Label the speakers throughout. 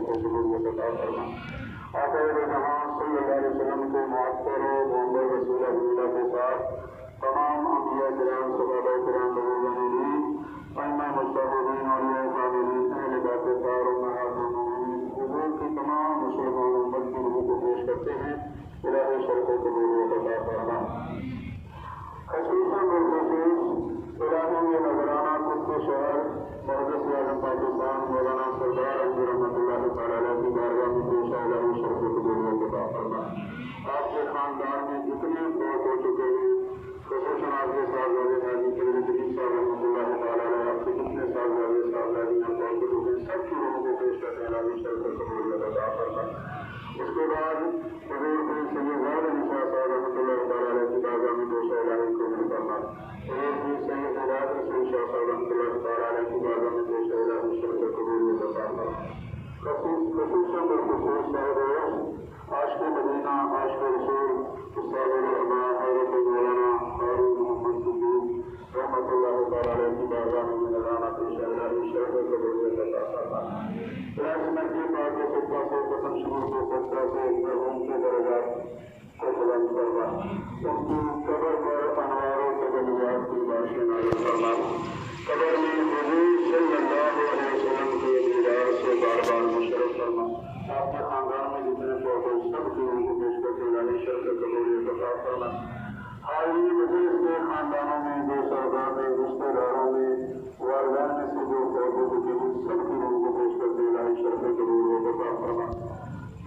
Speaker 1: کو قبولیت عطا فرما۔ آقا جہاں صلی اللہ علیہ وسلم کے معطر و محمد رسول اللہ کے ساتھ تمام انبیاء کرام صحابہ کرام ائمہ مجتہدین علیہ قادری اہل بیت اطہار امہات المؤمنین حضور کی تمام مسلمان امت کی روح کو پیش کرتے ہیں، الہی شرف و قبولیت عطا فرما۔ خصوصاً بالخصوص الہی یہ نذرانہ خود کے شہر مقدس اعظم پاکستان مولانا سردار علیہ رحمتہ تعالیٰ کی بارگاہ میں پیش الہی شرف و قبولیت عطا فرما۔ آپ کے خاندان میں جتنے فوت ہو چکے ہیں، خصوصاً آپ کے صاحبزادے حاجی شریف صاحب رحمۃ اللہ تعالیٰ آپ کے جتنے صاحبزادے صاحبزادیاں فوت ہو چکے ہیں، سب کی روحوں کو پیش کرتے ہیں الہی شرف و قبولیت عطا فرما۔ اس کے بعد حضور کے سید صاحب رحمۃ اللہ تعالیٰ کی بارگاہ میں پیش الہی قبول کرنا، حضور کی سید رسول شاہ صاحب رحمۃ اللہ تعالیٰ کی بارگاہ میں پیش الہی شرف و قبولیت عطا فرما۔ خصوصاً بالخصوص صاحب عاشق مدینہ عاشق رسول استاد العلماء حضرت مولانا قاری محمد صدیق رحمۃ اللہ تعالیٰ کی بارگاہ میں نذرانہ پیش الہی شرف و قبولیت عطا فرما۔ رحمت کے پاک و صدقہ سے قسم شروع کے صدقہ سے مرحوم کے درجات کو بلند فرما، ان کی قبر پر انوار و تجلیات کی بارشیں نازل فرما، قبر میں حضور صلی اللہ علیہ وسلم کے دیدار سے بار بار مشرف فرما۔ آپ کے خاندان میں جتنے فوت ہو سب کی روح کو پیش کرتے الہی شرف و قبولیت عطا فرما۔ حاضری مجلس کے خاندانوں میں جو سردار رشتہ داروں میں والدین میں سے جو فوت ہو چکے ہیں، سب کی روح کو پیش کرتے الہی شرف و قبولیت عطا فرما۔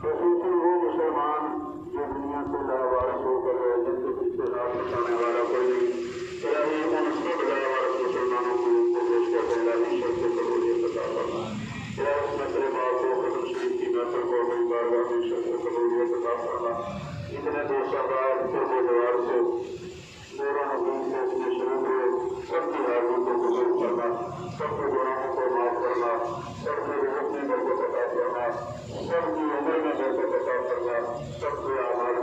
Speaker 1: خصوصاً وہ مسلمان جو دنیا سے لاوارث ہو کر ہے، جن کے پیچھے ہاتھ اٹھانے والا کوئی نہیں، الہی ان سب لاوارث مسلمانوں کی روح کو پیش کرتے الہی شرف و قبولیت عطا فرما۔ یا اس نسل پاک کو ختم شریف کی نسل کو اپنی بارگاہ میں شرف و قبولیت عطا فرما۔ اتنے دو سردار پردیدار سے نور و نبی سے اس میں شروع ہوئے سب کی حاضری کو قبول کرنا، سب کے گناہوں کو معاف کرنا، سب کے رزق میں برکت عطا فرما، سب کی عمر میں برکت عطا فرما، سب کے اعمال